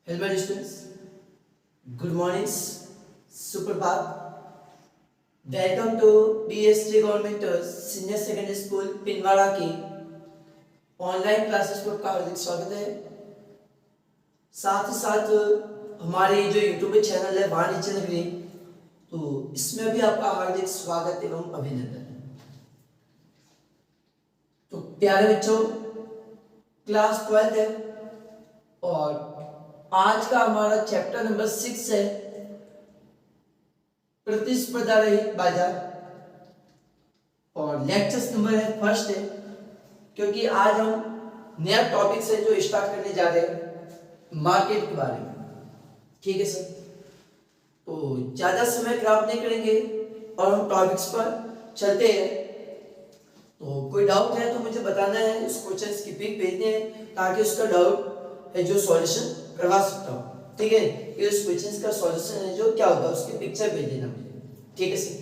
Hello dear students, good morning, Suprabhat. Welcome to BST Government Senior Secondary School पिनवाड़ा की online classes पर आपका हार्दिक स्वागत है। साथ ही साथ हमारे जो यूट्यूब चैनल है वाणिज्य नगरी, तो इसमें भी आपका हार्दिक स्वागत एवं अभिनंदन। तो प्यारे बच्चों, क्लास 12 है और आज का हमारा चैप्टर नंबर 6 है प्रतिस्पर्धा रहित बाजार और लेक्चर्स नंबर है फर्स्ट है, क्योंकि आज हम नया टॉपिक से जो स्टार्ट करने जा रहे हैं मार्केट के बारे में। ठीक है सर, तो ज्यादा समय खराब नहीं करेंगे और हम टॉपिक्स पर चलते हैं। तो कोई डाउट है तो मुझे बताना है, उस क्वेश्चन की पिक भेजने हैं ताकि उसका डाउट है जो सॉल्यूशन करवा सकता हूँ। ठीक है, ये उस क्वेश्चन का सॉल्यूशन है जो क्या होगा उसकी पिक्चर भेज देना मुझे। ठीक है सर,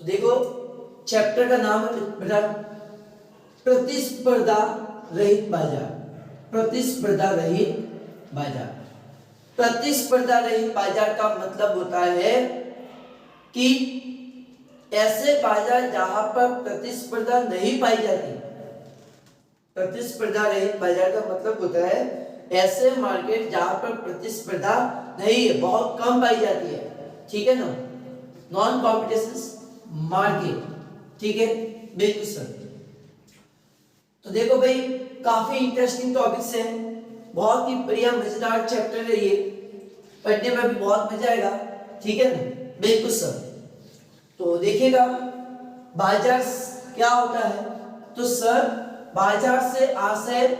तो देखो चैप्टर का नाम है बेटा प्रतिस्पर्धा रहित बाजार। प्रतिस्पर्धा रहित बाजार। प्रतिस्पर्धा रहित बाजार का मतलब होता है कि ऐसे बाजार जहां पर प्रतिस्पर्धा नहीं पाई जाती। प्रतिस्पर्धा रहित बाजार का मतलब होता है ऐसे मार्केट जहां पर प्रतिस्पर्धा नहीं है, बहुत कम पाई जाती है। ठीक है ना, नॉन कॉम्पिटिशन मार्केट। ठीक है, बिल्कुल सर। तो देखो भाई, काफी इंटरेस्टिंग टॉपिक्स हैं, बहुत ही बढ़िया मजेदार चैप्टर है ये, पढ़ने में भी बहुत मजा आएगा। ठीक है ना, बिल्कुल सर। तो देखिएगा बाजार क्या होता है, तो सर बाजार से आशय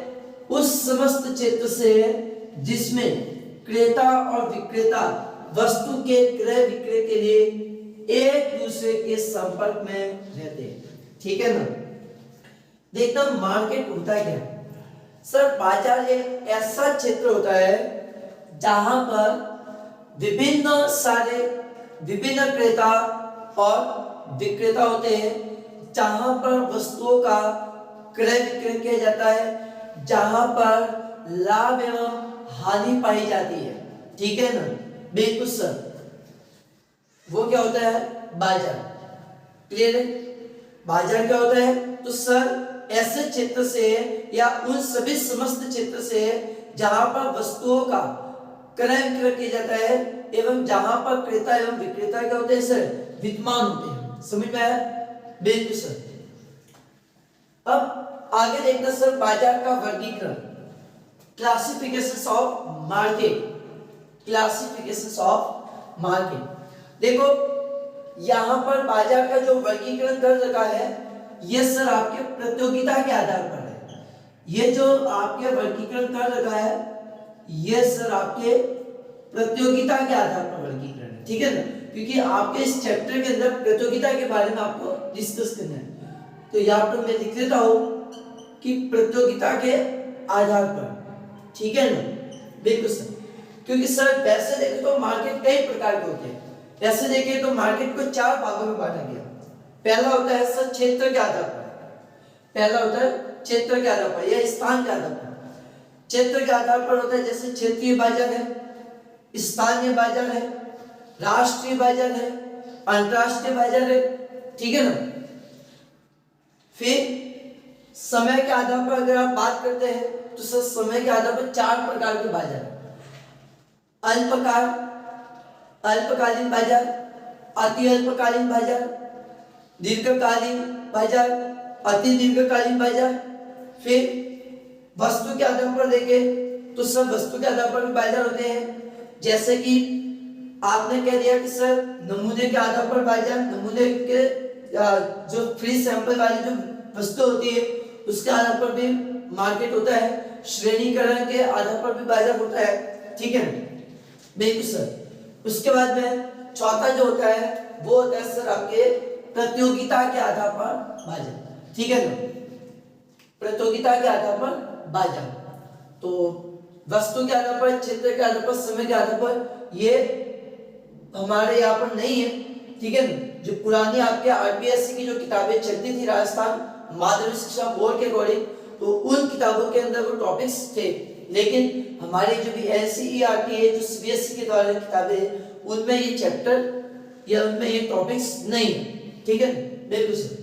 उस समस्त क्षेत्र से जिसमें क्रेता और विक्रेता वस्तु के क्रय विक्रय के लिए एक दूसरे के संपर्क में रहते हैं। ठीक है ना, देखना मार्केट होता है क्या सर। बाजार एक ऐसा क्षेत्र होता है जहां पर विभिन्न क्रेता और विक्रेता होते हैं, जहां पर वस्तुओं का क्रय विक्रय किया जाता है, जहां पर लाभ एवं हानि पाई जाती है। ठीक है ना, बिल्कुल सर। वो क्या होता है बाजार। क्लियर है, बाजार क्या होता है, तो सर ऐसे क्षेत्र से या उन सभी समस्त क्षेत्र से जहां पर वस्तुओं का क्रय विक्रय किया जाता है एवं जहां पर क्रेता एवं विक्रेता क्या होते हैं सर, विद्यमान होते हैं। समझ में आया, बिल्कुल सर। अब आगे देखना सर बाजार का वर्गीकरण, classifications of market. Classifications of market. देखो यहां पर बाजार का जो वर्गीकरण कर रखा है ये सर आपके प्रतियोगिता के आधार पर है। ये जो आपके वर्गीकरण कर रखा है ये सर आपके प्रतियोगिता के आधार पर वर्गीकरण है। ठीक है ना, क्योंकि आपके इस चैप्टर के अंदर प्रतियोगिता के बारे में आपको डिस्कस करना है। तो यहाँ पर मैं लिख देता हूं कि प्रतियोगिता के आधार पर। ठीक है ना, बिल्कुल सर। क्योंकि सर वैसे देखें तो मार्केट कई प्रकार के होते हैं। वैसे देखें तो मार्केट को 4 भागों में बांटा गया। पहला होता है सर क्षेत्र के आधार पर। पहला होता है क्षेत्र के आधार पर या स्थान के आधार पर। क्षेत्र के आधार पर होता है जैसे क्षेत्रीय बाजार है, स्थानीय बाजार है, राष्ट्रीय बाजार है, अंतरराष्ट्रीय बाजार है। ठीक है ना। फिर समय के आधार पर अगर आप बात करते हैं तो सर समय के आधार पर 4 प्रकार के बाजार, अल्पकालीन बाजार, अति अल्पकालीन बाजार, दीर्घकालीन बाजार, अति दीर्घकालीन बाजार। फिर वस्तु के आधार पर देखें तो सब वस्तु के आधार पर भी बाजार होते हैं। जैसे कि आपने कह दिया कि सर नमूने के आधार पर बाजार, नमूने के जो फ्री सैंपल वाली जो वस्तु होती है उसके आधार पर भी मार्केट होता है। श्रेणीकरण के आधार पर भी बाजार होता है। ठीक है, बिल्कुल सर। उसके बाद में चौथा जो होता है वो होता है सर आपके प्रतियोगिता के आधार पर बाजार। ठीक है ना, प्रतियोगिता के आधार पर बाजार। तो वस्तु के आधार पर, क्षेत्र के आधार पर, समय के आधार पर ये हमारे यहाँ पर नहीं है। ठीक है ना, जो पुरानी आपके आरपीएससी की जो किताबें चलती थी राजस्थान माध्यमिक शिक्षा बोर्ड के अकॉर्डिंग, तो उन किताबों के अंदर वो टॉपिक्स थे लेकिन हमारी जो भी एनसीईआरटी है, जो सीबीएसई के द्वारा किताबें, उनमें ये चैप्टर या उनमें ये टॉपिक्स नहीं है, ठीक है, बिल्कुल सर।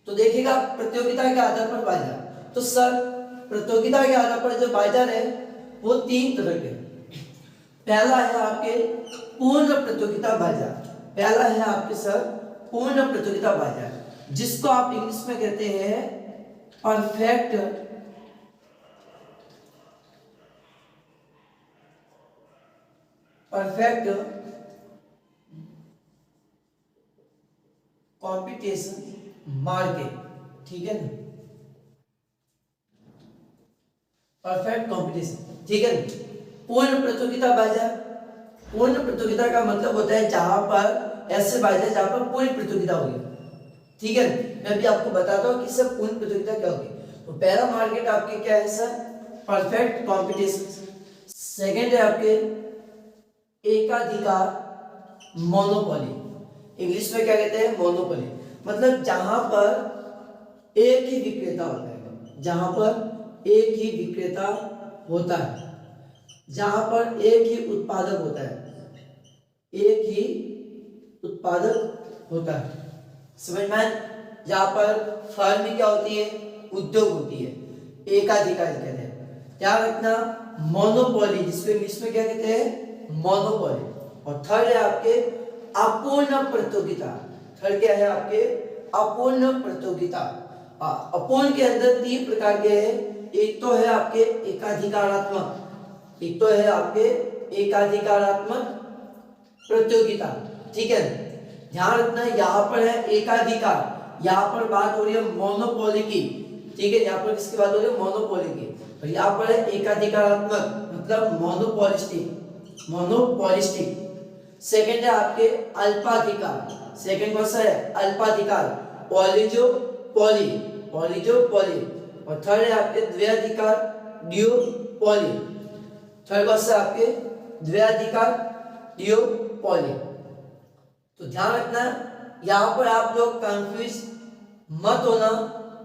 तो देखिएगा प्रतियोगिता के आधार पर बाजार, तो सर प्रतियोगिता के आधार पर जो बाजार है वो 3 तरह के। पहला है आपके पूर्ण प्रतियोगिता बाजार, पहला है आपके सर पूर्ण प्रतियोगिता बाजार, जिसको आप इंग्लिश में कहते हैं परफेक्ट कंपटीशन मार्केट, ठीक है ना, परफेक्ट कंपटीशन, ठीक है। पूर्ण प्रतियोगिता बाजार, पूर्ण प्रतियोगिता का मतलब होता है जहां पर ऐसे बाजार जहां पर पूरी प्रतियोगिता होगी, ठीक है। मैं भी आपको बताता हूँ कि सर पूर्ण प्रतियोगिता क्या होगी। तो पहला मार्केट आपके क्या है सर, परफेक्ट कंपटीशन। सेकंड है आपके एकाधिकार मोनोपोली, इंग्लिश में क्या कहते हैं मोनोपोली, मतलब जहां पर एक ही विक्रेता होता है, जहां पर एक ही विक्रेता होता है, जहां पर एक ही उत्पादक होता है, एक ही उत्पादक होता है, समझ में। जहां पर फर्म क्या होती है, उद्योग होती है, एकाधिकार कहते हैं, ध्यान रखना। मोनोपोली जिसको इंग्लिश में क्या कहते हैं मोनोपोली। और थर्ड है आपके अपूर्ण प्रतियोगिता, थर्ड क्या है आपके अपूर्ण प्रतियोगिता। अपूर्ण के अंदर 3 प्रकार के हैं, एक तो है आपके एकाधिकारात्मक, एक तो है आपके एकाधिकारात्मक प्रतियोगिता, ठीक है। ध्यान रखना यहाँ पर है एकाधिकार, यहाँ पर बात हो रही है मोनोपोली की, ठीक है, यहाँ पर किसकी बात हो रही है मोनोपोली की, और यहाँ पर है एकाधिकारात्मक मतलब मोनोपोलिस्टिक, मोनोपोलिस्टिक। सेकंड है आपके अल्पाधिकार, सेकंड कौन सा है अल्पाधिकार, ओलिगोपोली, ओलिगोपोली। और थर्ड है आपके द्वैधिकार, ड्यूओपोली, थर्ड कौन सा आपके द्वैधिकार, ड्यूओपोली। तो ध्यान रखना यहाँ पर आप लोग कंफ्यूज मत होना,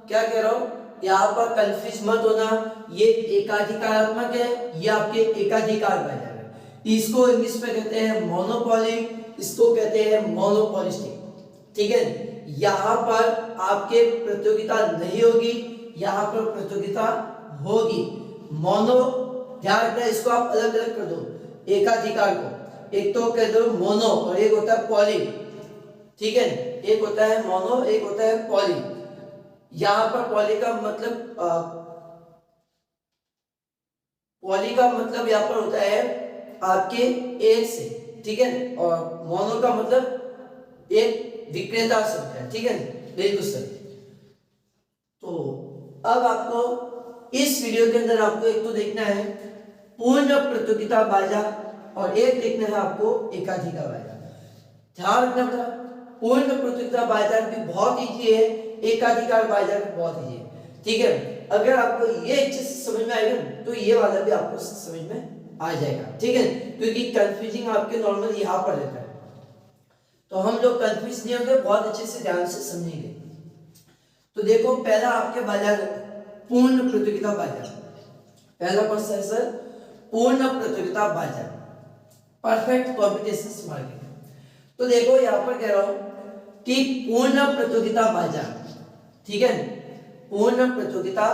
क्या कह रहा हूं, यहाँ पर कंफ्यूज मत होना, ये एकाधिकारात्मक है, ये आपके एकाधिकार बाजार है, इसको इंग्लिश में कहते हैं मोनोपोली, इसको कहते हैं मोनोपोलिस्टिक, ठीक है। यहाँ पर आपके प्रतियोगिता नहीं होगी, यहाँ पर प्रतियोगिता होगी। मोनो, ध्यान रखना इसको आप अलग अलग कर दो, एकाधिकार को एक तो कह दो मोनो और एक होता है पॉली, ठीक है, एक होता है मोनो एक होता है पॉली। यहां पर पॉली का मतलब पॉली का मतलब यहां पर होता है आपके एक से, ठीक है, और मोनो का मतलब एक विक्रेता से होता है, ठीक है, बिल्कुल सर। तो अब आपको इस वीडियो के अंदर आपको एक तो देखना है पूर्ण प्रतियोगिता बाजार और एक देखना है आपको एकाधिकार बाजार। ध्यान रखना बेटा, पूर्ण प्रतियोगिता बाजार भी बहुत इजी है, एकाधिकार बाजार भी बहुत इजी है, ठीक है। अगर आपको ये अच्छे से समझ में आएगा तो ये वाला भी आपको समझ में आ जाएगा, ठीक है, क्योंकि कंफ्यूजिंग आपके नॉर्मल यहाँ पर रहता है, तो हम लोग कंफ्यूज नहीं होंगे, बहुत अच्छे से ध्यान से समझेंगे। तो देखो पहला आपके बाजार पूर्ण प्रतियोगिता बाजार, पहला कौन सा है सर, पूर्ण प्रतियोगिता बाजार, परफेक्ट कंपटीशन मार्केट। तो देखो यहाँ पर कह रहा हूं कि पूर्ण प्रतियोगिता बाजार, ठीक है, पूर्ण प्रतियोगिता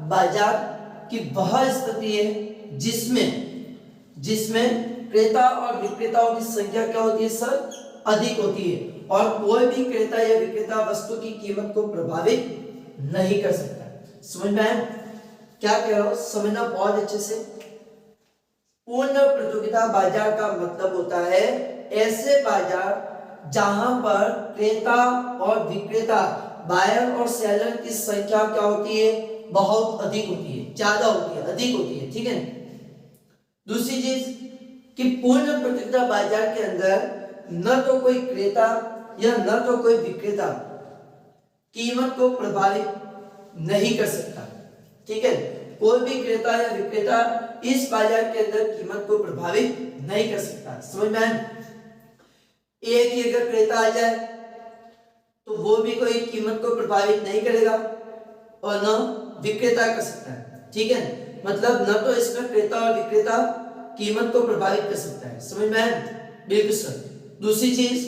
बाजार की वह स्थिति है जिसमें क्रेता और विक्रेताओं की संख्या क्या होती है सर, अधिक होती है, और कोई भी क्रेता या विक्रेता वस्तु की कीमत को प्रभावित नहीं कर सकता। समझ में आया क्या कह रहा हूं, समझना बहुत अच्छे से। पूर्ण प्रतियोगिता बाजार का मतलब होता है ऐसे बाजार जहां पर क्रेता और विक्रेता, बायर और सेलर की संख्या क्या होती है, बहुत अधिक होती है, ज्यादा होती है, अधिक होती है, ठीक है। दूसरी चीज कि पूर्ण प्रतियोगिता बाजार के अंदर न तो कोई क्रेता या न तो कोई विक्रेता कीमत को प्रभावित नहीं कर सकता, ठीक है, कोई भी क्रेता या विक्रेता इस बाजार के अंदर कीमत को प्रभावित नहीं कर सकता। समझ में आया? एक ही अगर क्रेता आ जाए तो वो भी कोई कीमत को प्रभावित नहीं करेगा और न विक्रेता कर सकता है, ठीक है। मतलब न तो इसमें क्रेता और विक्रेता कीमत को प्रभावित कर सकता है, समझ में आया? बिल्कुल सर। दूसरी चीज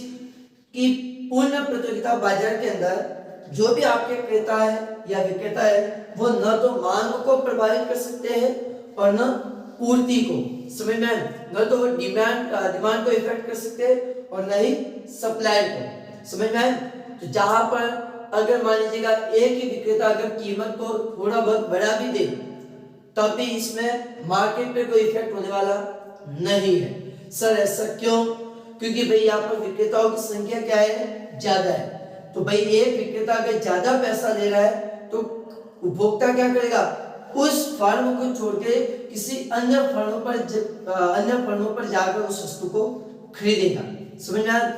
कि पूर्ण प्रतियोगिता बाजार के अंदर जो भी आपके क्रेता है या विक्रेता है वो न तो मांग को प्रभावित कर सकते हैं और न पूर्ति को, समझ में आया? न तो वो डिमांड को इफेक्ट कर सकते हैं और न ही सप्लाई को, समझ में आया? तो जहां पर अगर मान लीजिएगा एक ही विक्रेता अगर कीमत को थोड़ा बहुत बढ़ा भी दे तब भी इसमें मार्केट पे कोई इफेक्ट होने वाला नहीं है। सर ऐसा क्यों? क्योंकि भाई यहाँ पर विक्रेताओं की संख्या क्या है, ज्यादा है। तो भाई एक विक्रेता अगर ज्यादा पैसा ले रहा है तो उपभोक्ता क्या करेगा, उस फर्म को छोड़ के किसी अन्य फर्मों पर जाकर उस वस्तु को खरीदेगा, समझ में आया?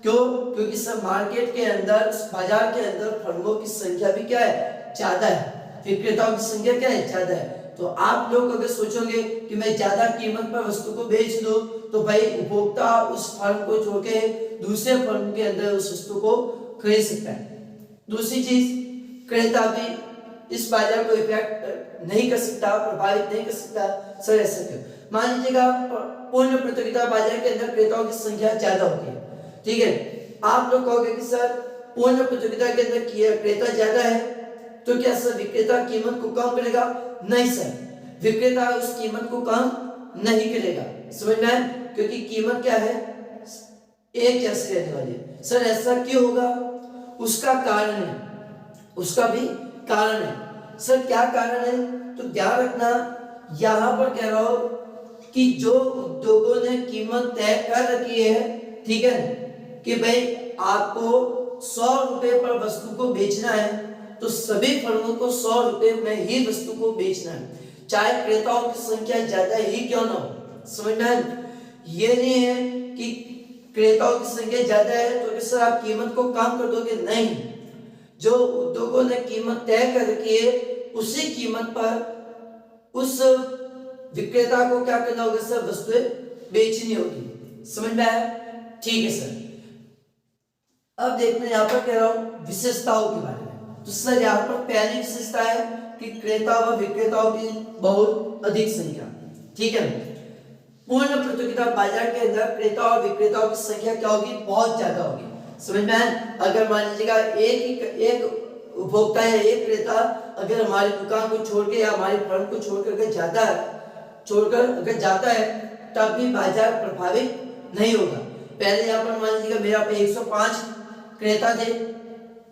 क्यों? क्योंकि सब मार्केट के अंदर, बाजार के अंदर फर्मों की संख्या भी क्या है, ज्यादा है, विक्रेताओं की संख्या क्या है, ज्यादा है। तो आप लोग अगर सोचोगे कि मैं ज्यादा कीमत पर वस्तु को बेच दूं तो भाई उपभोक्ता उस फर्म को छोड़ के दूसरे फर्म के अंदर उस वस्तु को खरीद सकता है। दूसरी चीज, क्रेता भी इस बाजार को इफेक्ट नहीं कर सकता, प्रभावित नहीं कर सकता। सर ऐसा क्यों? मान लीजिएगा पूर्ण प्रतियोगिता बाजार के अंदर क्रेताओं की संख्या ज्यादा होती है, ठीक है? आप लोग कहोगे कि सर पूर्ण प्रतियोगिता के अंदर क्रेता ज्यादा है तो क्या सर विक्रेता कीमत को कम करेगा? नहीं सर, विक्रेता उस कीमत को कम नहीं करेगा, समझ में आया? क्योंकि कीमत क्या है, एक जैसी रहने वाली है। सर ऐसा क्यों होगा? उसका कारण है, उसका भी कारण है। सर क्या कारण है? तो ध्यान रखना, यहां पर कह रहा हूं कि जो उद्योगों ने कीमत तय कर रखी है, ठीक है, कि भाई आपको 100 रुपए पर वस्तु को बेचना है तो सभी फर्मों को 100 रुपए में ही वस्तु को बेचना है, चाहे क्रेताओं की संख्या ज्यादा ही क्यों ना हो, समझ में आया? ये नहीं है कि क्रेताओं की संख्या ज्यादा है तो सर आप कीमत को कम कर दोगे, नहीं। जो उद्योगों ने कीमत तय कर रखी है उसी कीमत पर उस विक्रेता को क्या करना होगा सर, वस्तुएं बेचनी होगी, समझ में आया? ठीक है सर। अब देखते हैं यहाँ पर कह रहा हूं विशेषताओं के बारे में। तो सर यहाँ पर पहली विशेषता है कि क्रेता व विक्रेताओं की बहुत अधिक संख्या, ठीक है? पूर्ण प्रतियोगिता बाजार के अंदर क्रेता और विक्रेताओं की संख्या क्या होगी, बहुत ज्यादा होगी, समझ में आया? अगर मान लीजिएगा एक उपभोक्ता या एक क्रेता अगर हमारी दुकान को छोड़ के या हमारी फर्म को छोड़कर अगर जाता है तब भी बाजार प्रभावित नहीं होगा। पहले यहाँ पर मान लीजिएगा मेरा पे 105 क्रेता थे,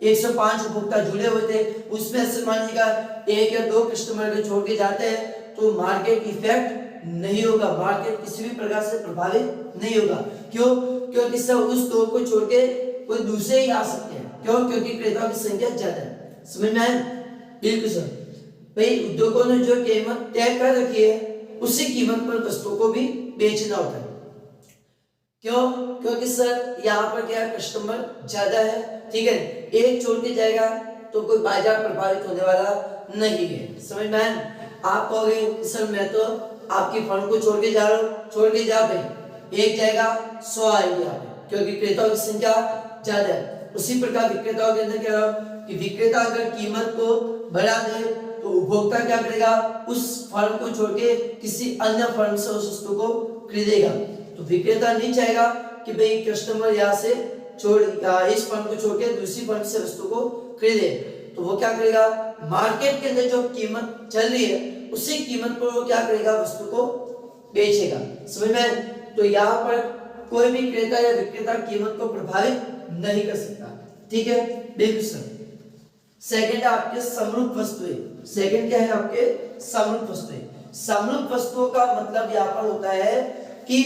105 उपभोक्ता जुड़े हुए थे, उसमें से मान लीजिएगा एक या दो कस्टमर के छोड़ के जाते हैं तो मार्केट इफेक्ट नहीं होगा, मार्केट किसी भी प्रकार से प्रभावित नहीं होगा। क्यों? क्योंकि सब उस दो को छोड़ के कोई दूसरे ही आ सकते हैं। क्यों? क्योंकि क्रेताओं की संख्या ज्यादा है, समझ में आया? बिल्कुल सर। भाई उद्योगों ने जो कीमत तय कर रखी है उसी कीमत पर वस्तु को भी बेचना होता है। क्यों? क्योंकि सर यहाँ पर क्या कस्टमर ज्यादा है, ठीक है, एक छोड़ के जाएगा तो कोई बाजार प्रभावित होने वाला नहीं है, समझ में आया? आप कहोगे सर मैं तो आपकी फर्म को छोड़ के जा रहा हूँ, छोड़ के जा भाई, एक जाएगा 100 आएगी यहाँ पे, क्योंकि क्रेताओं की संख्या ज्यादा है। उसी प्रकार विक्रेताओं के अंदर क्या कि विक्रेता अगर कीमत को बढ़ा दे तो उपभोक्ता क्या करेगा, उस फर्म को छोड़ के किसी अन्य फर्म से उस वस्तु को खरीदेगा। तो विक्रेता नहीं चाहेगा कि भाई कस्टमर यहाँ से इस फर्म को छोड़ के दूसरी फर्म से वस्तु को खरीदे, तो वो क्या करेगा, मार्केट के अंदर जो कीमत चल रही है उसी कीमत पर वो क्या करेगा, वस्तु को बेचेगा, समझ में? तो यहाँ पर कोई भी क्रेता या विक्रेता कीमत को प्रभावित नहीं कर सकता, ठीक है? बिल्कुल सर। सेकंड है आपके समरूप वस्तुएं। सेकंड क्या है आपके समरूप वस्तुएं। समरूप वस्तुओं का मतलब यहाँ पर होता है कि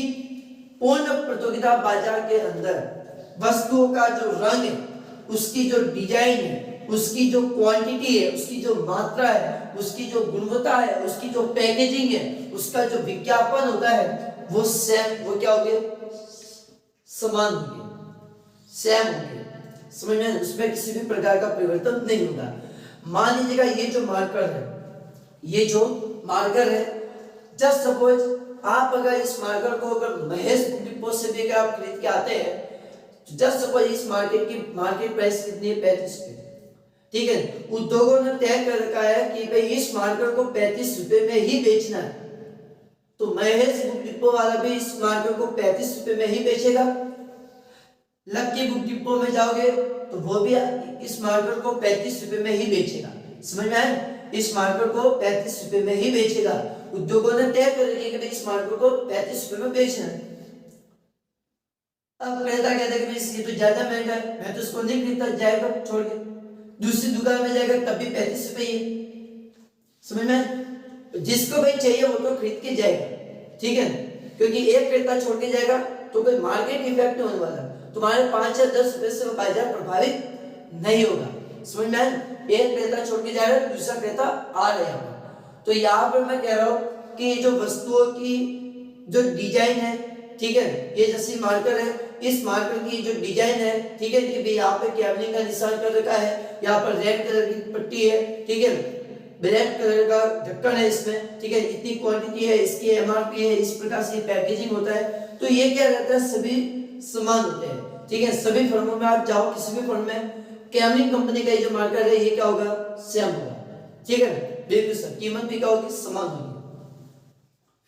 पूर्ण प्रतियोगिता बाजार के अंदर वस्तुओं का जो रंग है, उसकी जो डिजाइन है, उसकी जो क्वांटिटी है, उसकी जो मात्रा है, उसकी जो गुणवत्ता है, उसकी जो पैकेजिंग है, उसका जो विज्ञापन होता है वो सेम, वो क्या होंगे, समान होंगे, सेम होंगे, समझ में? उसमें किसी भी प्रकार का परिवर्तन नहीं होगा। मान लीजिएगा ये जो मार्कर है, जस्ट सपोज आप अगर इस मार्कर को अगर महेश बुक डिपो से भी अगर आप खरीद के आते हैं, जस्ट सपोज इस मार्केट प्राइस कितनी है, 35 रुपए, ठीक है, उद्योगों ने तय कर रखा है कि भाई इस मार्कर को 35 रुपए में ही बेचना है, तो महेश बुक डिपो वाला भी इस मार्कर को 35 रुपए में ही बेचेगा। लक्की बुक डिपो में जाओगे तो वो भी इस मार्कर को 35 रुपए में ही बेचेगा। समझ में आया? इस मार्कर को 35 रुपए में ही बेचेगा। उद्योगों ने तय कर रखी है कि इस मार्कर को 35 रुपए में बेचना है। अब क्रेता कहता है कि ये तो ज्यादा महंगा है, मैं तो इसको नहीं खरीदता, जाएगा छोड़ के दूसरी दुकान में जाएगा तब भी 35 रुपए ही। समझ में? जिसको भाई चाहिए वो तो खरीद के जाएगा, ठीक है, क्योंकि एक क्रेता छोड़ के जाएगा तो कोई मार्केट इफेक्ट नहीं होने वाला, तुम्हारे 5 या 10 रुपए से बाजार प्रभावित नहीं होगा। समझ में? एक क्रेता छोड़ के जा रहा है, दूसरा क्रेता आ रहा है। तो यहाँ पर मैं कह रहा हूँ कि जो वस्तुओं की जो डिजाइन है, ठीक है, ये जैसे मार्कर है, इस मार्कर की जो डिजाइन है, ठीक है, कि भाई यहाँ पे कैमलिंग का निशान कर रखा है, यहाँ पर रेड कलर की पट्टी है, ठीक है, ब्लैक कलर का ढक्कन है इसमें, ठीक है, इतनी क्वांटिटी है, इसकी एमआरपी है, इस प्रकार से पैकेजिंग होता है। तो ये क्या रहता है, सभी समान होते हैं, ठीक है। सभी फर्मों में आप जाओ, किसी भी फर्म में कैमलिंग कंपनी का जो मार्कर है ये क्या होगा, सेम होगा, ठीक है, बिल्कुल सर। कीमत भी क्या होगी, समान होगी।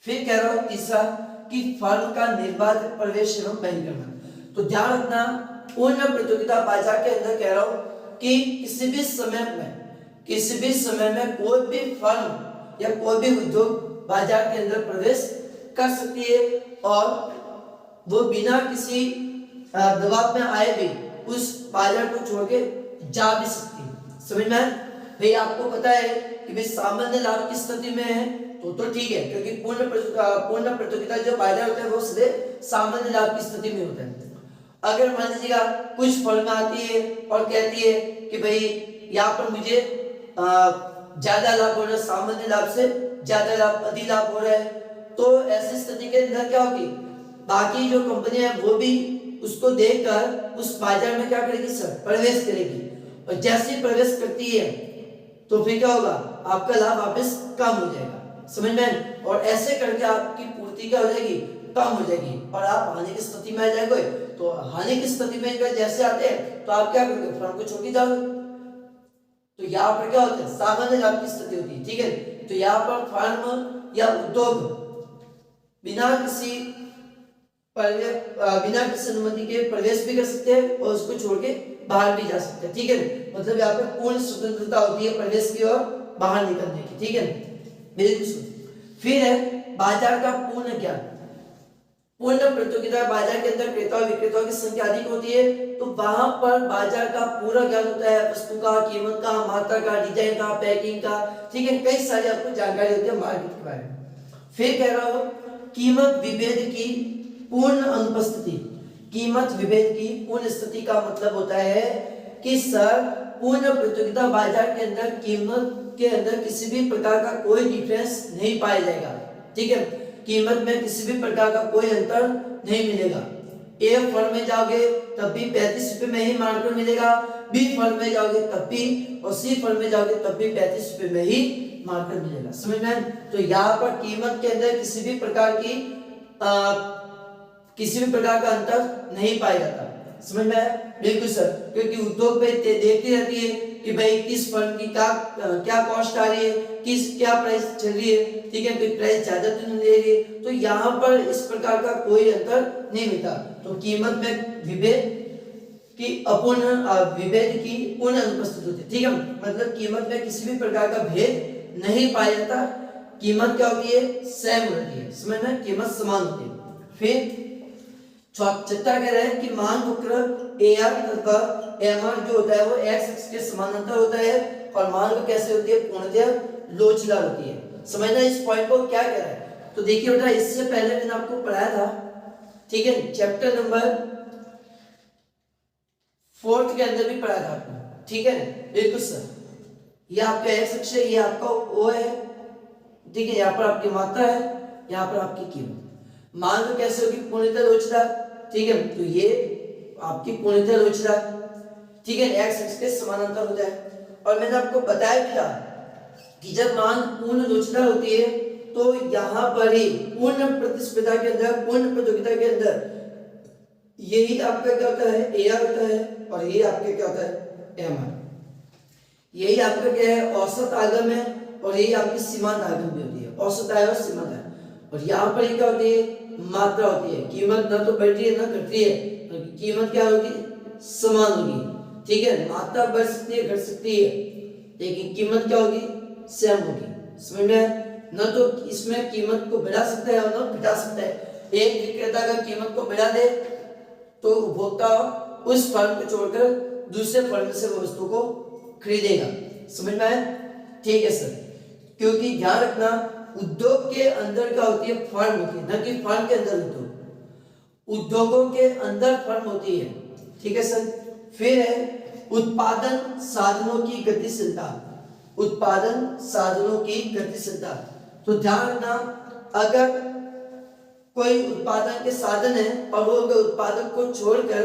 फिर कह रहा हूं तीसरा कि फर्म का निर्बाध प्रवेश एवं बहिर्गमन। तो ध्यान रखना, पूर्ण प्रतियोगिता बाजार के अंदर कह रहा हूं कि किसी भी समय में कोई भी फर्म या कोई भी उद्योग बाजार के अंदर प्रवेश कर सकती है और वो बिना किसी दबाव में आए भी उस बाजार को छोड़ के जा भी सकती है। समझ में? भाई आपको पता है कि भाई सामान्य लाभ की स्थिति में है तो ठीक है, क्योंकि पूर्ण प्रतियोगिता जो बाजार होता है वो सीधे सामान्य लाभ की स्थिति में होता है। अगर मान लीजिएगा कुछ फर्म आती है और कहती है कि भाई यहाँ पर मुझे ज्यादा लाभ हो रहा है, सामान्य लाभ से ज्यादा लाभ, अधिक लाभ हो रहा है, तो ऐसी स्थिति के अंदर क्या होगी, बाकी जो कंपनियां हैं वो भी उसको देखकर उस बाजार में क्या करेगी सर, प्रवेश करेगी। और जैसे ही प्रवेश करती है तो फिर क्या होगा, आपका लाभ वापस कम हो जाएगा। समझ में? और ऐसे करके आपकी पूर्ति क्या हो जाएगी, कम हो जाएगी और आप हानि की स्थिति में आ जाएंगे। तो हानि की स्थिति में जैसे आते हैं तो आप क्या करोगे, फर्म को छोड़ के जाओगे। तो यहाँ पर क्या होता है, सामान्य लाभ की स्थिति होती है, ठीक है। तो यहाँ पर फर्म या उद्योग बिना किसी अनुमति के प्रवेश भी कर सकते हैं और उसको छोड़ के बाहर भी जा सकते हैं, ठीक है। मतलब यहाँ पे पूर्ण स्वतंत्रता होती है प्रवेश की और बाहर निकलने की, ठीक है, बिल्कुल। फिर है बाजार का पूर्ण ज्ञान। पूर्ण प्रतियोगिता बाजार के अंदर क्रेता और विक्रेताओं की संख्या अधिक होती है, तो वहां पर बाजार का पूरा ज्ञान होता है, वस्तु का, कीमत का, मात्रा का, डिजाइन का, पैकिंग का, ठीक है, कई सारी आपको जानकारी होती है मार्केट के बारे में। फिर कह रहा हूं कीमत विभेद की पूर्ण अनुपस्थिति। कीमत विभेद की पूर्ण स्थिति का मतलब होता है कि सर पूर्ण प्रतियोगिता बाजार के अंदर कीमत के अंदर किसी भी प्रकार का कोई डिफरेंस नहीं पाया जाएगा, ठीक है, कीमत में किसी भी प्रकार का कोई अंतर नहीं मिलेगा। ए फर्म में जाओगे तब भी 35 रुपए में ही मार्कर मिलेगा, बी फर्म में जाओगे तब भी, और सी फर्म में जाओगे तब भी 35 रुपए में ही मार्कर मिलेगा। समझ में? तो यहाँ पर कीमत के अंदर किसी भी प्रकार का अंतर नहीं पाया जाता। समझ में आया? बिल्कुल सर, क्योंकि उद्योग पे देखती रहती है कि भाई किस फर्म की क्या कॉस्ट आ रही है, क्या प्राइस चल रही है, ठीक है, कोई प्राइस ज्यादा तो नहीं ले रही है। तो यहाँ पर इस प्रकार का कोई अंतर नहीं मिलता। तो कीमत में विभेद की पूर्ण अनुपस्थित होती है, ठीक है, मतलब कीमत में किसी भी प्रकार का भेद नहीं पाया जाता। कीमत क्या होती है, सेम होती है। समझ में? कीमत समान होती है। फिर छठा कह रहे हैं कि मांग वक्र AR तथा MR जो होता है वो X अक्ष के समानांतर होता है और मांग कैसे होती है, पूर्णतः लोचदार होती है। समझना इस पॉइंट को क्या कह रहा है। तो देखिए बेटा, इससे पहले मैंने आपको पढ़ाया था, ठीक है, चैप्टर नंबर 4 के अंदर भी पढ़ाया था आपको, ठीक है, बिल्कुल सर। ये आपका X अक्ष है, ये आपका O है, ठीक है, यहाँ पर आपकी मात्रा है, यहाँ पर आपकी कीमत। मांग कैसे होगी, पूर्णतः लोचदार, ठीक है, तो ये आपकी पूर्णतः लोचदार, ठीक है, X अक्ष के समानांतर होता है। और मैंने आपको बताया भी था कि जब मांग पूर्ण लोचदार होती है तो यहाँ पर ही पूर्ण प्रतिस्पर्धा के अंदर, पूर्ण प्रतियोगिता के अंदर यही आपका क्या होता है, AR होता है और ये आपके क्या होता है, MR। यही आपका क्या है, औसत आगम है, और यही आपकी सीमांत आगम भी होती है। औसत आय और सीमांत आय, और यहाँ पर ये क्या होती है, मात्रा होती है। कीमत ना तो बढ़ रही है ना घट रही है, तो कीमत क्या होगी, समान होगी। ठीक है, मात्रा बढ़ सकती है घट सकती है, लेकिन कीमत क्या होगी, सेम होगी। समझ में? न तो इसमें कीमत को बढ़ा सकता है और न घटा सकता है। एक विक्रेता अगर कीमत को बढ़ा दे तो उपभोक्ता उस फर्म को छोड़कर दूसरे फर्म से वो वस्तु को खरीदेगा। समझ में आया? ठीक है सर। क्योंकि ध्यान रखना, उद्योग के अंदर क्या होती है, फर्म होती है, न कि फर्म के अंदर उद्योग। उद्योगों के अंदर फर्म होती है। ठीक है सर। फिर है उत्पादन साधनों की गतिशीलता। उत्पादन साधनों की गतिशीलता, तो ध्यान रखना, अगर कोई उत्पादन के साधन है और वो अगर उत्पादक को छोड़कर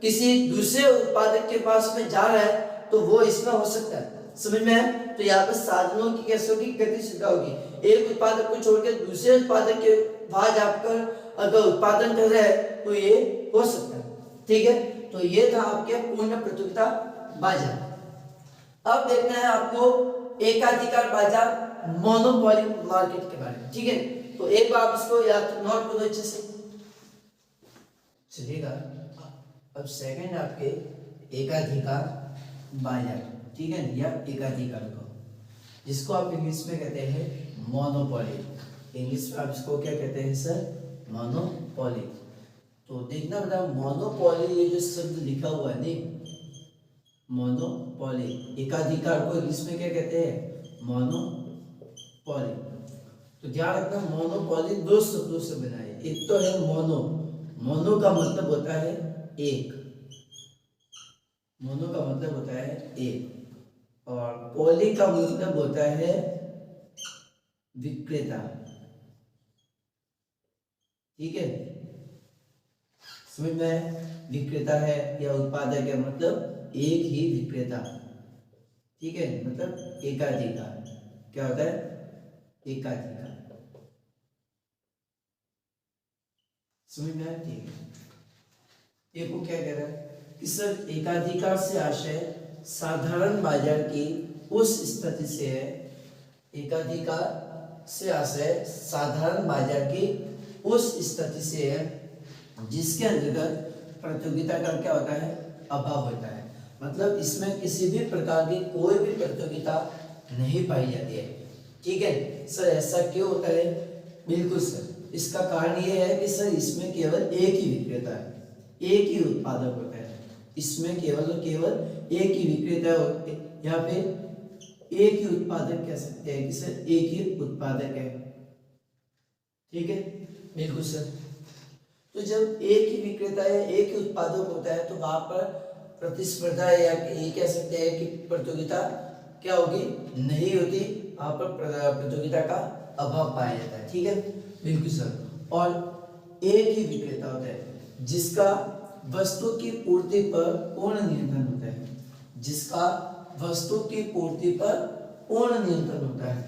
किसी दूसरे उत्पादक के पास में जा रहा है तो वो इसमें हो सकता है। समझ में है? तो यहाँ पर साधनों की कैसे होगी, गतिशीलता होगी। एक उत्पादक को छोड़कर दूसरे उत्पादक के वहां जाकर अगर उत्पादन कर रहा है तो ये हो सकता है। ठीक है, तो ये था आपके पूर्ण प्रतियोगिता बाजार। अब देखना है आपको एकाधिकार बाजार, मोनोपोली मार्केट के बारे में। ठीक है, तो एक बार आप इसको याद नोट करो अच्छे से, चलिएगा। अब सेकंड आपके एकाधिकार बाजार, ठीक है, या एकाधिकार को, जिसको आप इंग्लिश में कहते हैं मोनोपोली। इंग्लिश में आप इसको क्या कहते हैं सर, मोनोपोली। तो देखना बेटा, मोनोपोली ये जो शब्द लिखा हुआ है नहीं, मोनोपोली, एकाधिकार को इंग्लिश में क्या कहते हैं, मोनोपोली। तो ध्यान रखना, मोनोपोली दो शब्दों से बना है। एक तो है मोनो, मोनो का मतलब होता है एक, मोनो का मतलब होता है एक, और पोली का मतलब होता है विक्रेता। ठीक है, समझ में? विक्रेता है या उत्पादक है, मतलब एक ही विक्रेता। ठीक है, मतलब एकाधिकार। क्या होता है, एकाधिकार। समझ में आया? ठीक है, देखो क्या कह रहा है कि सर एकाधिकार से आशय साधारण बाजार की उस स्थिति से है। एकाधिकार से आशय साधारण बाजार की उस स्थिति से है जिसके अंतर्गत प्रतियोगिता का क्या होता है, अभाव होता है। मतलब इसमें किसी भी प्रकार की कोई भी प्रतियोगिता नहीं पाई जाती है। ठीक है सर, ऐसा क्यों होता है? बिल्कुल सर, इसका कारण यह है कि सर इसमें केवल एक ही विक्रेता है, एक ही उत्पादक होता है। इसमें केवल और केवल एक ही विक्रेता होते हैं, यहाँ पे एक ही उत्पादक कह सकते हैं कि सर एक ही उत्पादक है। ठीक है, बिल्कुल सर। तो जब एक ही विक्रेता है, एक ही उत्पादक होता है, तो वहां पर प्रतिस्पर्धा या ये कह सकते हैं कि प्रतियोगिता क्या होगी, नहीं होती। वहां पर प्रतियोगिता का अभाव पाया जाता है। ठीक है, बिल्कुल सर। और एक ही विक्रेता होता है जिसका वस्तु की पूर्ति पर पूर्ण नियंत्रण होता है, जिसका वस्तु की पूर्ति पर पूर्ण नियंत्रण होता है,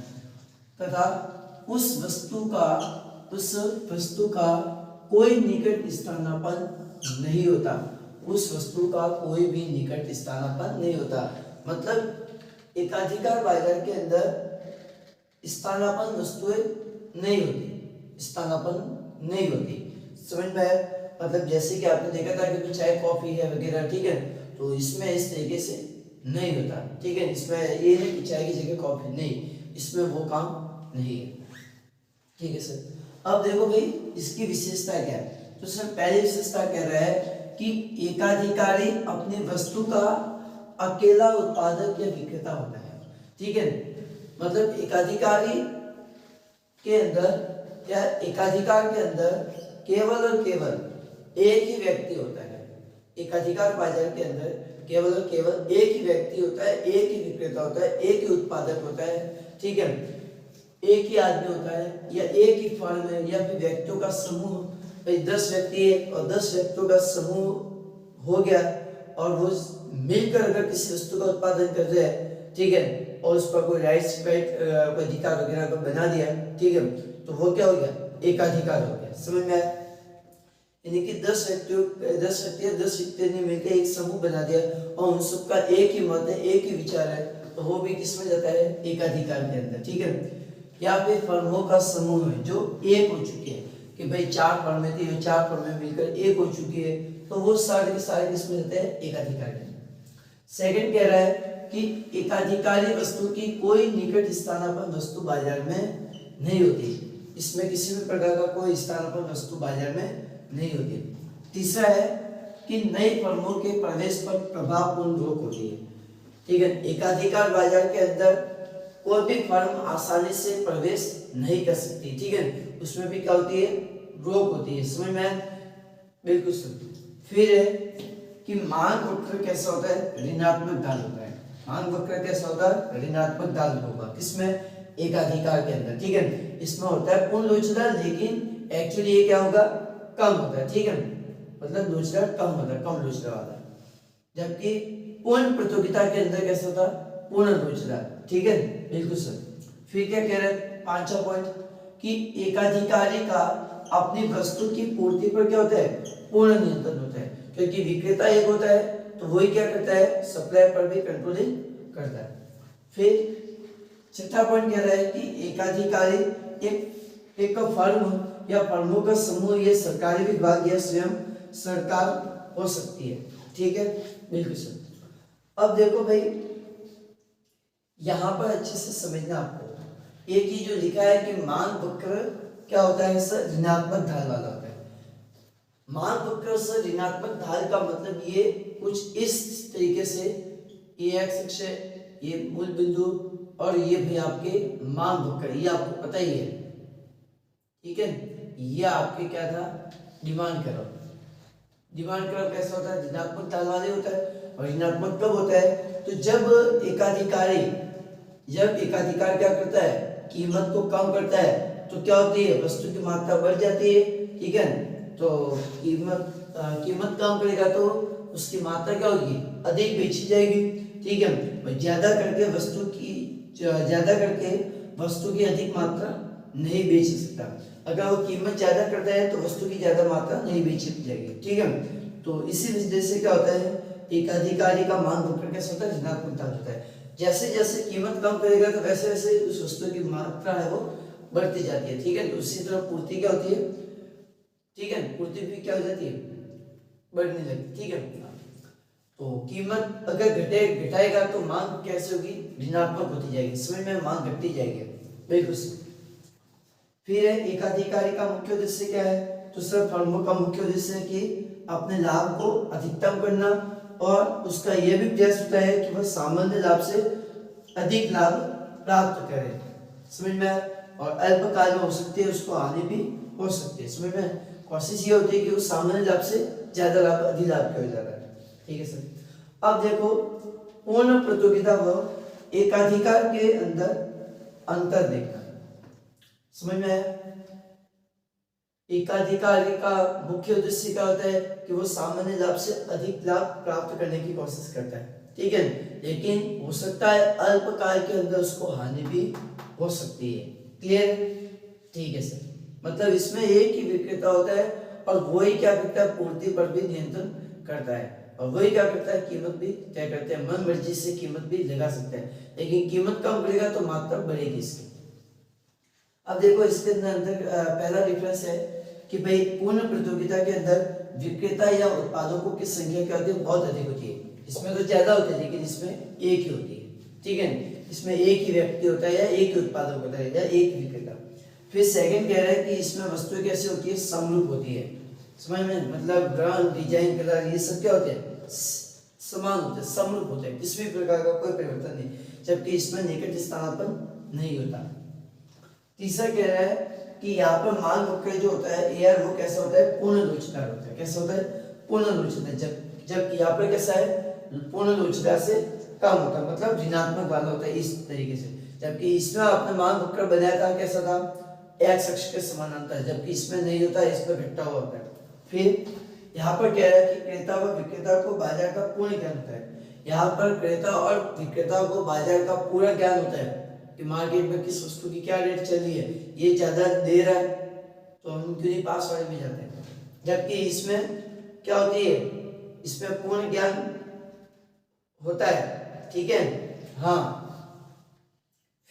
तथा उस वस्तु का कोई निकट स्थानापन्न नहीं होता। उस वस्तु का कोई भी निकट स्थानापन्न नहीं होता। मतलब एकाधिकार बाजार के अंदर स्थानापन्न वस्तुएं नहीं होती, स्थानापन्न नहीं होती। समझ में आया? मतलब जैसे कि आपने देखा था कि चाय कॉफी है वगैरह, ठीक है, तो इसमें इस तरीके से नहीं होता। ठीक है, इसमें ये है कि चाय की जगह कॉफी नहीं, इसमें वो काम नहीं है। ठीक है सर। अब देखो भाई इसकी विशेषता क्या है। तो सर पहली विशेषता कह रहा है कि एकाधिकारी अपनी वस्तु का अकेला उत्पादक या विक्रेता होता है। ठीक है, मतलब एकाधिकारी के अंदर या एकाधिकार के अंदर केवल और केवल एक ही व्यक्ति होता है। एकाधिकार बाजार के अंदर केवल और केवल एक ही व्यक्ति होता है, एक ही विक्रेता होता है, एक ही उत्पादक होता है। ठीक है, एक ही आदमी होता है या एक ही फर्म है या फिर व्यक्तियों का समूह। भाई 10 व्यक्ति है और 10 व्यक्तियों का समूह हो गया और वो मिलकर अगर किसी वस्तु का उत्पादन कर रहे हैं, ठीक है, और उस पर कोई राइट्स कोई अधिकार वगैरह को बना दिया, ठीक है, तो वो क्या हो गया, एकाधिकार हो गया। समझ में आया? यानी कि 10 व्यक्ति ने मिलकर एक समूह बना दिया और उन सबका एक ही मत है, एक ही विचार है, तो वो भी किस में जाता है, एकाधिकार के अंदर, ठीक है। या फिर फर्मों का समूह है जो एक हो चुकी है, कि भाई 4 फर्में थी, वो 4 फर्में मिलकर एक हो चुकी है, तो वो सारे के सारे किस में जाते हैं, एकाधिकार के अंदर। सेकंड कह रहा है कि एकाधिकारी वस्तु की कोई निकट स्थानापन्न वस्तु बाजार में नहीं होती, इसमें किसी भी प्रकार का कोई स्थानापन्न वस्तु बाजार में नहीं होती। तीसरा है कि नई फर्मों के प्रवेश पर प्रभावपूर्ण रोक होती है, ठीक है। एकाधिकार बाजार के अंदर कोई भी फर्म आसानी से प्रवेश नहीं कर सकती, ठीक है, उसमें भी क्या होती है, रोक होती है, समझ में, बिल्कुल सही। फिर है कि मांग वक्र कैसा होता है, ऋणात्मक ढाल होता है। मांग वक्र कैसा होता है, ऋणात्मक ढाल होगा, किसमें, एकाधिकार के अंदर, ठीक है। इसमें होता है पूर्ण लोचदार, लेकिन एक्चुअली ये क्या होगा, कम होता है, ठीक है, मतलब लोचदार कम होता है, कम लोचदार वाला। जबकि पूर्ण प्रतियोगिता के अंदर कैसा होता है, पूर्ण लोचदार, ठीक है, बिल्कुल सही। फिर क्या कह रहे हैं, 5वां पॉइंट, कि एकाधिकारी का अपनी वस्तु की पूर्ति पर क्या होता है, पूर्ण नियंत्रण होता है, क्योंकि विक्रेता एक होता है तो वही क्या करता है, सप्लाई पर भी कंट्रोलिंग करता है। फिर 6वां पॉइंट कह रहा है कि एकाधिकारी एक फर्म या फर्मों का समूह, ये सरकारी विभाग या स्वयं सरकार हो सकती है, ठीक है, बिल्कुल सही। अब देखो भाई, यहाँ पर अच्छे से समझना आपको, एक ही जो लिखा है कि मांग वक्र क्या होता है सर, ऋणात्मक ढाल वाला होता है। मांग वक्र से ऋणात्मक ढाल का मतलब ये कुछ इस तरीके से, ये एक्स अक्ष, ये मूल बिंदु, और ये भी आपके मांग वक्र, ये आपको पता ही है, ठीक है। ये आपके क्या था, डिमांड करो। डिमांड करो कैसा होता है, ऋणात्मक ढाल वाले होता है, और ऋणात्मक कब होता है, तो जब एकाधिकार क्या करता है, कीमत को कम करता है, तो क्या होती है, वस्तु की मात्रा बढ़ जाती है, ठीक है। तो कीमत कम करेगा तो उसकी मात्रा क्या होगी, अधिक बेची जाएगी, ठीक है। ज्यादा करके वस्तु की अधिक मात्रा नहीं बेच सकता। अगर वो कीमत ज्यादा करता है तो वस्तु की ज्यादा मात्रा नहीं बेची जाएगी, ठीक है। तो इसी वजह से क्या होता है, एकाधिकारी का मांग वक्र कैसा होता है, ऋणात्मक ढाल होता है। जैसे जैसे कीमत कम करेगा तो वैसे वैसे उस वस्तु की मात्रा है वो बढ़ती जाती है, ठीक है। तो उसी तरह पूर्ति क्या होती है, ठीक है, पूर्ति भी क्या हो जाती है, बढ़ने लगती, ठीक है। तो कीमत अगर घटाएगा तो मांग कैसे होगी, ऋणात्मक होती जाएगी, समय में मांग घटती जाएगी, बिल्कुल। फिर है एकाधिकारी का मुख्य उद्देश्य क्या है, तो सर फर्मों का मुख्य उद्देश्य है कि अपने लाभ को अधिकतम करना, और उसका यह भी प्रयास होता है कि वह सामान्य लाभ से अधिक लाभ प्राप्त करे, समझ में। और अल्पकाल में हो सकती है, उसको हानि भी हो सकती है, समझ में। कोशिश ये होती है कि वो सामान्य लाभ से ज्यादा लाभ, अधिक लाभ का हो जाता है, ठीक है सर। अब देखो, पूर्ण प्रतियोगिता व एकाधिकार के अंदर अंतर देखना, समझ में आया। एकाधिकारी का मुख्य उद्देश्य क्या होता है कि वो सामान्य लाभ से अधिक लाभ प्राप्त करने की कोशिश करता है, ठीक है, लेकिन हो सकता है अल्पकाल के अंदर उसको हानि भी हो सकती है, क्लियर, ठीक है सर। मतलब इसमें एक ही विक्रेता होता है और वही क्या करता है, पूर्ति पर भी नियंत्रण करता है, और वही क्या करता है, कीमत भी तय करते हैं, मन मर्जी से कीमत भी लगा सकता है, लेकिन कीमत कम करेगा तो मात्रा बढ़ेगी इसकी। अब देखो इसके अंदर पहला डिफरेंस है कि भाई पूर्ण प्रतियोगिता के अंदर विक्रेता या उत्पादकों की संख्या क्या होती है, बहुत अधिक होती है। इसमें तो ज्यादा होती है, लेकिन इसमें एक ही होती है, ठीक है। इसमें एक ही व्यक्ति होता है, या एक ही उत्पादक होता है, या एक विक्रेता। फिर सेकंड कह रहा है कि इसमें वस्तु कैसे होती है, समरूप होती है, समझ में, मतलब ब्रांड, डिजाइन, कलर, ये सब क्या होते हैं, समान होते हैं, समरूप होते हैं, किसी भी प्रकार का कोई परिवर्तन नहीं, जबकि इसमें निकट स्थानापन्न नहीं होता। तीसरा कह रहा है कि यहाँ पर मांग वक्र जो होता है यार, वो कैसा होता है, पूर्ण लोचदार होता है, कैसा होता है, पूर्ण लोचदार, जबकि यहाँ पर कैसा है, पूर्ण लोचदार से कम होता है, मतलब ऋणात्मक वाला होता है इस तरीके से। जबकि इसमें आपने मांग वक्र बनाया था, कैसा था, एक्स अक्ष के समानांतर, जबकि इसमें नहीं होता है, इसमें घटा हुआ होता है। फिर यहाँ पर कह रहा है कि क्रेता व विक्रेता को बाजार का पूर्ण ज्ञान होता है। यहाँ पर क्रेता और विक्रेता को बाजार का पूरा ज्ञान होता है कि मार्केट में किस वस्तु की क्या रेट चल रही है, ये ज्यादा दे रहा है तो हम क्यों नहीं पास वाले में जाते हैं। जबकि इसमें क्या होती है, इसमें पूर्ण ज्ञान होता है, ठीक है, हाँ,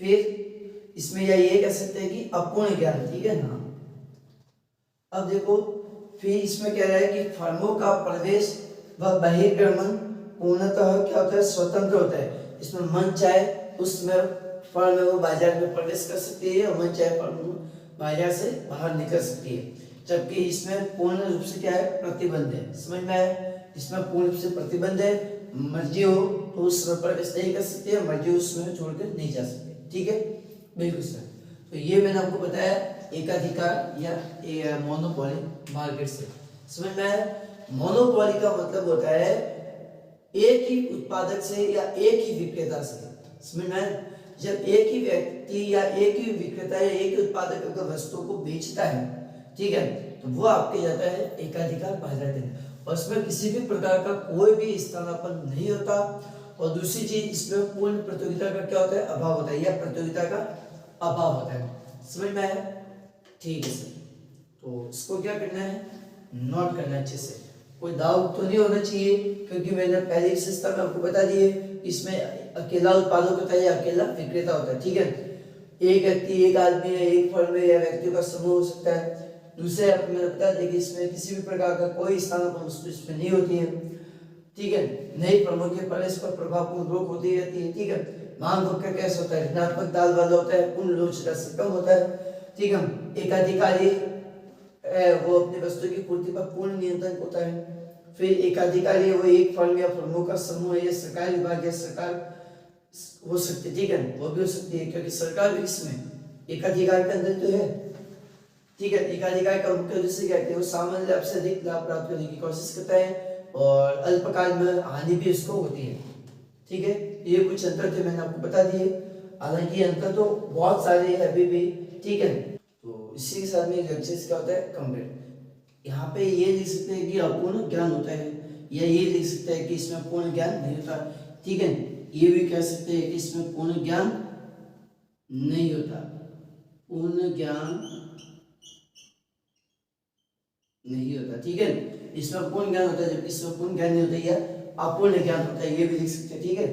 फिर इसमें या ये कह सकते हैं कि अपूर्ण ज्ञान, ठीक है ना। अब देखो फिर इसमें कह रहा है कि फर्मों का प्रवेश व बहिर्गमन पूर्णतः क्या होता है, स्वतंत्र होता है। इसमें मन चाहे उसमें फर्म वो बाजार में प्रवेश कर सकती है और मन चाहे फर्म बाजार से बाहर निकल सकती है, जबकि इसमें पूर्ण रूप से क्या है, प्रतिबंध है। समझ में आया? इसमें पूर्ण रूप से प्रतिबंध है, मर्जी हो तो उसमें प्रवेश नहीं कर सकती है, मर्जी हो उसमें छोड़कर नहीं जा सकती, ठीक है, बिल्कुल सर। तो ये मैंने आपको बताया एकाधिकार या मोनोपोली मार्केट से। समझ में आया? मोनोपोली का मतलब होता है एक ही उत्पादक से या एक ही विक्रेता से। समझ में आया? जब एक ही व्यक्ति या एक ही विक्रेता या एक ही उत्पादक अगर वस्तु को बेचता है, ठीक है, तो वो आपके जाता है एकाधिकार बाजार देने, और इसमें किसी भी प्रकार का कोई भी स्थानापन्न नहीं होता। और दूसरी चीज, इसमें पूर्ण प्रतियोगिता का क्या होता है, अभाव होता है, या प्रतियोगिता का अभाव होता है। समझ में आया? ठीक है सर। तो इसको क्या करना है, नोट करना अच्छे से, कोई डाउट तो नहीं होना चाहिए, क्योंकि मैंने पहले विशेषता में आपको बता दी है, इसमें अकेला उत्पादक होता है या अकेला विक्रेता होता है, ठीक है। एक व्यक्ति, एक आदमी है, एक फर्म है या व्यक्तियों का समूह हो सकता है। दूसरे मैंने बता दिया कि इसमें किसी भी प्रकार का कोई स्थानापन्न वस्तु इसमें नहीं होती है, ठीक है। नई फर्मों के प्रवेश पर प्रभावपूर्ण रोक होती रहती है, ठीक है। मांग वक्र कैसे होता है, ऋणात्मक दाल वाला होता है, पूर्ण लोचदार से कम होता है, ठीक है। एकाधिकारी वो अपनी वस्तु की पूर्ति पर पूर्ण नियंत्रण होता है। फिर एकाधिकारी वो एक फर्म या फर्मों का समूह है, या सरकारी विभाग या सरकार हो सकती है, ठीक है, वो भी हो सकती है, क्योंकि सरकार भी इसमें एकाधिकार के अंदर तो है, ठीक है। एकाधिकार का मुख्य उद्देश्य क्या है, वो सामान्य लाभ से अधिक लाभ प्राप्त करने की कोशिश करता है, और अल्पकाल में हानि भी इसको होती है, ठीक है। ये कुछ अंतर थे, मैंने आपको बता दिए, हालांकि अंतर तो बहुत सारे हैं अभी भी, ठीक है। तो इसी के साथ में लेक्चर क्या होता है, कंप्लीट। यहाँ पे ये लिख सकते हैं कि अपूर्ण ज्ञान होता है, या ये लिख सकते हैं कि इसमें पूर्ण ज्ञान नहीं होता, ठीक है। ये भी कह सकते हैं कि इसमें पूर्ण ज्ञान नहीं होता, पूर्ण ज्ञान नहीं होता, ठीक है। इसमें पूर्ण ज्ञान होता है, जबकि इसमें पूर्ण ज्ञान नहीं होता, या अपूर्ण ज्ञान होता है, ये भी लिख सकते हैं, ठीक है।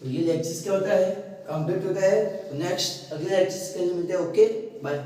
तो ये लेक्चर क्या होता है, कंप्लीट होता है। नेक्स्ट अगले लेक्चर के लिए मिलते हैं, ओके बाय।